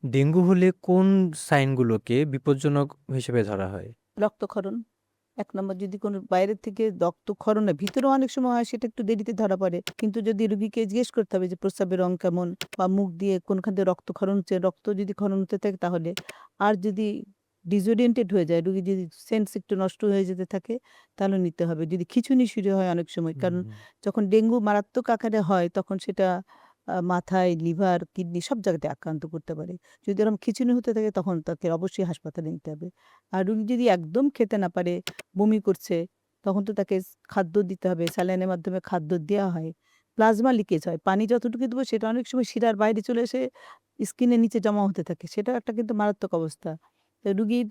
Dengue হলে কোন সাইনগুলোকে বিপজ্জনক হিসেবে ধরা হয়? রক্তক্ষরণ ১ নম্বর, যদি কোনো বাইরের থেকে রক্তক্ষরণ হয়, ভিতরেও অনেক সময় হয়, সেটা একটু দেরিতে ধরা পড়ে। কিন্তু যদি রোগীকে জিজ্ঞেস করতে হবে যে প্রস্রাবের রং কেমন বা মুখ দিয়ে কোনখান দিয়ে রক্তক্ষরণ হচ্ছে, রক্ত যদি ক্ষরণ হতে থাকে তাহলে। আর যদি ডিসোরিয়েন্টেড হয়ে যায়, রোগী যদি সেন্স একটু নষ্ট হয়ে যেতে থাকে, তাহলে নিতে হবে। যদি খিঁচুনি শুরু হয় অনেক সময়, হুম, কারণ হুম। যখন ডেঙ্গু মারাত্মক আকারে হয় তখন সেটা মাথায়, লিভার, কিডনি সব জায়গাতে আক্রান্ত করতে পারে। যদি এরকম খিঁচুনি হতে থাকে তখন তাকে অবশ্যই হাসপাতালে নিতে হবে। আর রোগী যদি একদম খেতে না পারে, বমি করছে, তখন তো তাকে খাদ্য দিতে হবে। স্যালাইনের মাধ্যমে খাদ্য দেয়া হয়। প্লাজমা লিকেজ হয়। পানি যতটুকু দেবো সেটা অনেক সময় শিরার বাইরে চলে এসে স্কিনের নিচে জমা হতে থাকে। সেটাও একটা কিন্তু মারাত্মক অবস্থা। তো রুগীর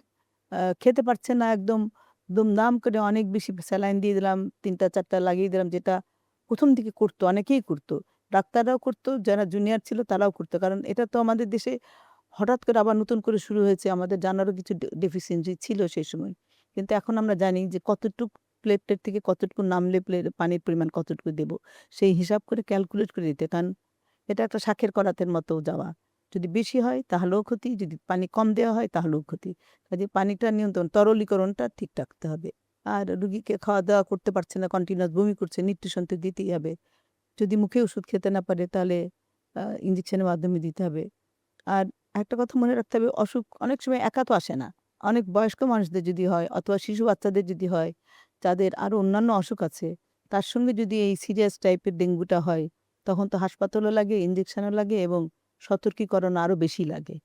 খেতে পারছে না, একদম দুমদাম করে অনেক বেশি স্যালাইন দিয়ে দিলাম, ৩ টা ৪ টা লাগিয়ে দিলাম, যেটা ১ম দিকে করতো, অনেকেই করতো। ডাক্তাররাও করতো, যারা জুনিয়র ছিল তারাও করতো। কারণ এটা তো আমাদের দেশে হঠাৎ করে আবার নতুন করে শুরু হয়েছে। আমাদের জানারও কিছু ডেফিসিয়েন্সি ছিল সেই সময়। কিন্তু এখন আমরা জানি যে কতটুক প্লেটের থেকে কতটুকু নামলে পানির পরিমাণ কতটুকু দেব। সেই হিসাব করে ক্যালকুলেট করে দিতে। কারণ এটা একটা শাঁখের করাতের মতো যাওয়া। যদি বেশি হয় তাহলেও ক্ষতি, যদি পানি কম দেওয়া হয় তাহলেও ক্ষতি। কাজেই পানিটা নিয়ন্ত্রণ, তরলীকরণটা ঠিক রাখতে হবে। আর রুগীকে খাওয়া-দাওয়া করতে পারছে না, কন্টিনিউয়াস বমি করছে, নিউট্রিশন তো দিতেই হবে। যদি মুখে ওষুধ খেতে না পারে তাহলে ইনজেকশনের মাধ্যমে দিতে হবে। আর একটা কথা মনে রাখতে হবে, অসুখ অনেক সময় একা তো আসে না। অনেক বয়স্ক মানুষদের যদি হয় অথবা শিশু বাচ্চাদের যদি হয়, যাদের আরো অন্যান্য অসুখ আছে, তার সঙ্গে যদি এই সিরিয়াস টাইপের ডেঙ্গুটা হয়, তখন তো হাসপাতালও লাগে, ইনজেকশনও লাগে এবং সতর্কীকরণ আরো বেশি লাগে।